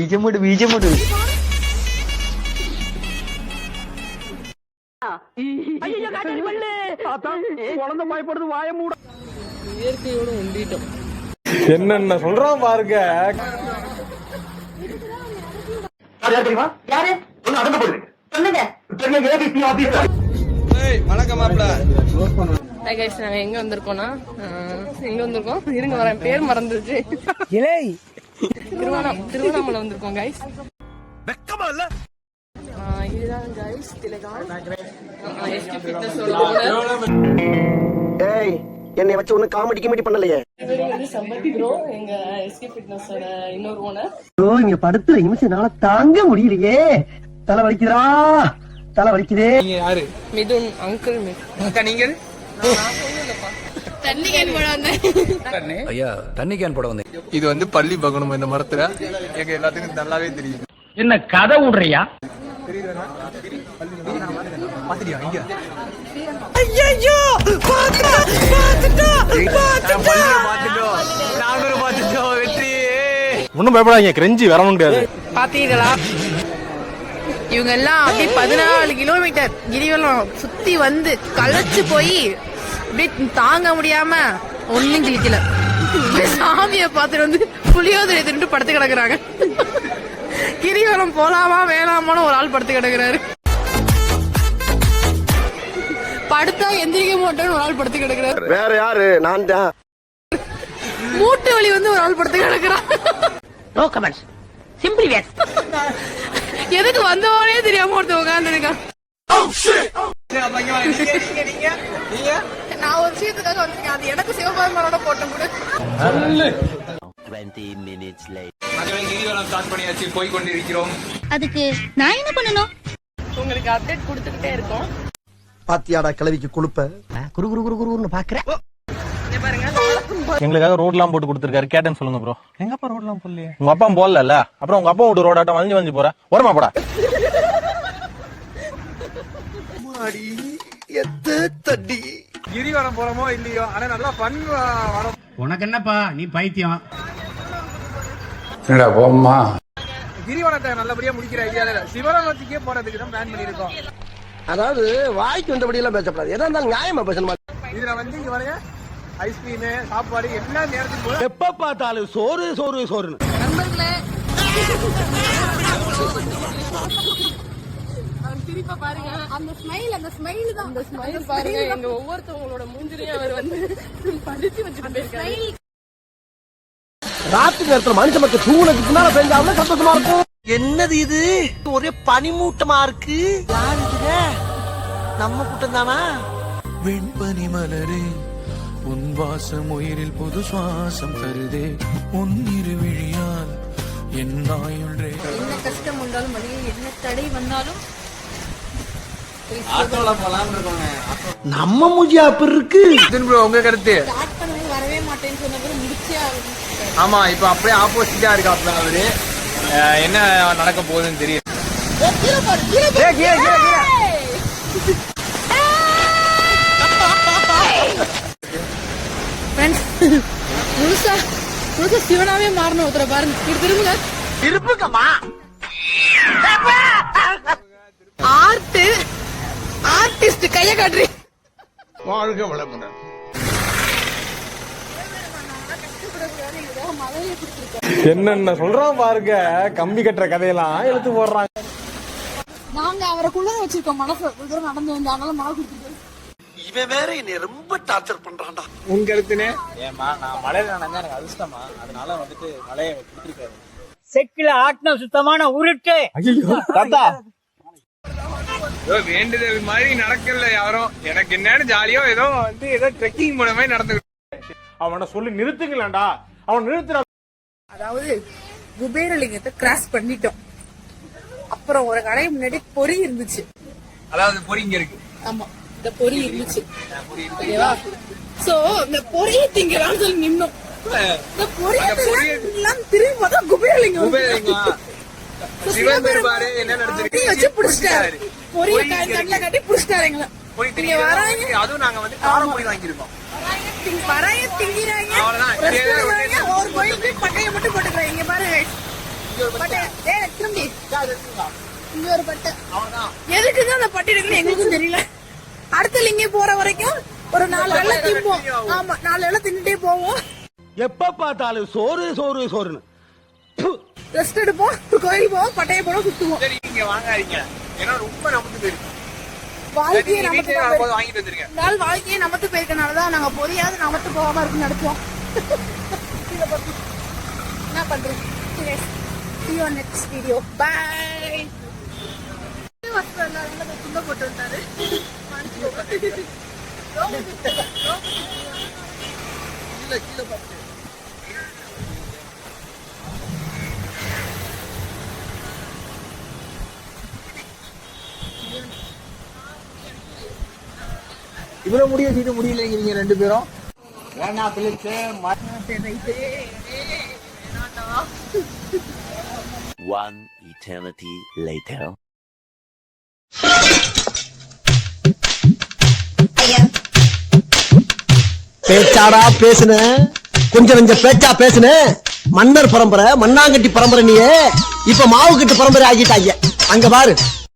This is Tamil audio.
ബീജമുട് இயற்கையோட ஒண்டிட்டோம். என்னென்ன சொல்றான் பாருங்க. நாங்க எங்க வந்திருக்கோம்னா இருங்க வரேன், பேர் மறந்துருச்சு. திருவண்ணாமலை வந்திருக்கோம் கைஸ். இதுதான் கைஸ் திலகான் எஸ்கே ஃபிட்னஸோட ஏய் என்னை வச்சு ஒண்ணு காமெடி கிமெடி பண்ணலையே. இவர் வந்து சம்பத் ப்ரோ, எங்க எஸ்கே ஃபிட்னஸோட இன்னொரு ஓனர். ப்ரோ இங்க படுத்துற நிமிஷம்னால தாங்க முடியலையே, தலை வலிக்குதா, தலை வலிக்குதே. நீங்க யாரு? மிதுன் அங்கிள். அக்கா நீங்க? தண்ணி கேன் போட வந்தேன். ஐயா தண்ணி கேன் போட வந்தேன். இது வந்து பள்ளி பகணும் இந்த மரத்துல எங்க எல்லாத்துக்கும் நல்லாவே தெரியும். என்ன கதை விடுறியா? ஒண்ணும் பயப்படாதீங்க, கிரெஞ்சி வரணும் முடியாது. பாத்தீங்களா, இவங்க எல்லாம் அப்படியே 14 கிலோமீட்டர் கிரிவலம் சுத்தி வந்து களைச்சு போய் தாங்க முடியாம ஒன்னும் கிழிக்கல, சாமிய பாத்துட்டு வந்து புளியோதரை தின்ட்டு படுத்து கிடக்குறாங்க. கிரிவலம் போலாமா வேணாமான்னு ஒரு ஆள் படுத்து கிடக்குறாரு. படுத்தா எந்திரிக்க மாட்டேன்னு ஒரு ஆள் படுத்து கிடக்குறாரு. வேற யாரு? நான் தான். மூட்டு வலி வந்து ஒரு ஆள் படுத்து கிடக்குறான். No comments, simply waste. எதுக்கு வந்தவனே தெரியாம ஒருத்தன் உட்காந்துருக்கான். நான் ஒரு விஷயத்துக்காக வந்திருக்கேன், அது எனக்கு சிவபெருமானோட போட்டம் கூட. 20 minutes later. கிரிவலம் ஸ்டார்ட் பண்ணியாச்சு, போய் கொண்டிருக்கிறோம். அதுக்கு நான் என்ன பண்ணணும்? உங்களுக்கு அப்டேட் கொடுத்துக்கிட்டே இருக்கோம். பாத்தியாடா கிளவிக்கு குளுப்ப குரு குரு குரு குருன்னு பாக்குறேன். எங்களுக்காக ரோட்லாம் போட்டு கொடுத்துருக்காரு, கேட்டேன்னு சொல்லுங்க ப்ரோ. எங்கப்பா ரோட்லாம் போடலையே? உங்க அப்பா போடல, அப்புறம் உங்க அப்பா விட்டு ரோடாட்டம் வளைஞ்சு போற ஓரமா போடா. கிரிவலம் போறோமோ இல்லையோ, ஆனா நல்லா ஃபன் வரும். உனக்கு என்னப்பா, நீ பைத்தியம். என்னடா போம்மா, கிரிவலத்தை நல்லபடியா முடிக்கிற ஐடியால சிவராமத்துக்கே போறதுக்கு தான் பிளான் பண்ணிருக்கோம். அதாவது வாய்க்கு வந்தபடி எல்லாம் பேசப்படாது, எதா இருந்தாலும் நியாயமா பேசணுமா. இதுல வந்து இங்க வரைய ஐஸ்கிரீம் சாப்பாடு எல்லா நேரத்துக்கும் எப்ப பார்த்தாலும் சோறு சோறு சோறுன்னு. நண்பர்களே, திருப்பி பாருங்க, அந்த ஸ்மைல் தான், அந்த ஸ்மைல் பாருங்க. எங்க ஒவ்வொருத்தவங்களோட மூஞ்சிலையும் அவர் வந்து படிச்சு வச்சுட்டு போயிருக்காரு. ராத்திரி நேரத்துல மனுஷ மக்கள் தூங்குனதுக்கு பின்னால பெஞ்சாலும் சந்தோஷமா இருக்கும். என்னது இது, ஒரே பனிமூட்டமா இருக்கு. நம்ம கூட்டம் தானா? வெண்பனி மலரே உன் வாசம் உயிரில் புது சுவாசம் தருதே, உன் இரு விழியால் என் ஆயுள்ரே. என்ன கஷ்டம் வந்தாலும் வழி, என்ன தடை வந்தாலும் நம்ம மூஞ்சி அப்படி இருக்கு. உங்க கருத்து? ஸ்டார்ட் பண்ணவே வரவே மாட்டேன்னு சொன்ன பிறகு முடிச்சே ஆகணும். ஆமா, இப்ப அப்படியே ஆப்போசிட்டா இருக்காப்ல அவரு. என்ன நடக்க போகுதுன்னு தெரியும். முழுசா சிவனாவே மாறணும் ஒருத்தர பாருங்க. இது திரும்புங்க, இருப்புக்கம்மா. ஆர்டிஸ்ட் கைய காட்டுறீ. வாழ்க வளமுடன். என்னென்ன சொல்றான் பாருங்க, கம்பி கட்டுற கதையெல்லாம் எழுத்து போடுறாங்க. நாங்க அவரை குள்ள வச்சிருக்கோம் மனசு நடந்து வந்து, அதனால மழை கொடுத்துட்டு. இவன் வேற என்னை ரொம்ப டார்ச்சர் பண்றான்டா. உங்க கருத்துனே? ஏமா நான் மழையில நனைஞ்சா எனக்கு அதிர்ஷ்டமா, அதனால வந்துட்டு மழையை கொடுத்துருக்காரு. செக்கில ஆட்டின சுத்தமான உருட்டு. தாத்தா வேண்டுதல் மாதிரி நடக்கல யாரும். எனக்கு என்னன்னு ஜாலியோ ஏதோ வந்து ஏதோ ட்ரெக்கிங் மூலமே நடந்து. அவனை சொல்லி நிறுத்துங்களேன்டா, அவன் நிறுத்துற. அதாவது குபேரலிங்கத்தை கிராஸ் பண்ணிட்டோம். அப்புறம் ஒரு கடை முன்னாடி பொறி இருந்துச்சு. அதாவது பொறி இங்க இருக்கு. ஆமா, இந்த பொறி இருந்துச்சு. ஓகேவா? சோ இந்த பொறியை திங்கலாம்னு சொல்லி நின்னோம். இந்த பொறியை திரும்பி பார்த்தா குபேரலிங்கம். சிவன் பெருமாறு என்ன நடந்திருக்கு வச்சு புடிச்சிட்டாரு. பொறியை கண்ணுல கட்டி புடிச்சிட்டாரு எங்களை. அதுவும் நாங்க வந்து காரம் பொறி வாங்கியிருக்கோம். வரைய திங்கிறாங்க, ஒரு கோயிலுக்கு பட்டையை மட்டும் போட்டுக்கிறாங்க. இங்க பாருங்க, பட்டை. ஏய், திரும்பி. இங்க ஒரு பட்டை. எதுக்குதான் அந்த பட்டை இருக்குன்னு எங்களுக்கும் தெரியல. அடுத்த லிங்க போற வரைக்கும் ஒரு 4 வேளை திம்போம். ஆமா, 4 வேளை தின்னுட்டே போவோம். எப்ப பார்த்தாலும் சோறு சோறு சோறுன்னு. ரெஸ்ட் எடுப்போம், கோயில் போவோம், பட்டையை போட சுத்துவோம். சரி நீங்க வாங்காதீங்க, ஏன்னா ரொம்ப நமக்கு தெரியும். வாழ்க்கையை நமக்கு வாங்கிட்டு வந்துருங்க. நாள் வாழ்க்கையை நமத்து போயிருக்கனாலதான் நாங்க பொரியாவது நமத்து போகாம இருக்கு நடத்துவோம். இத பத்தி என்ன பண்றோம்? See you on next video. Bye. துண்ட போட்டு வந்தாரு. இவ்வளவு முடிய சீட்டு முடியலைங்கிறீங்க 2 பேரும். One eternity later. பேச்சாடா பேசுன, கொஞ்சம் கொஞ்சம் பேச்சா பேசுன. மன்னர் பரம்பரை, மண்ணாங்கட்டி பரம்பரை, நீ இப்ப மாவு கட்டு பரம்பரை ஆகிட்டாங்க. அங்க பாரு,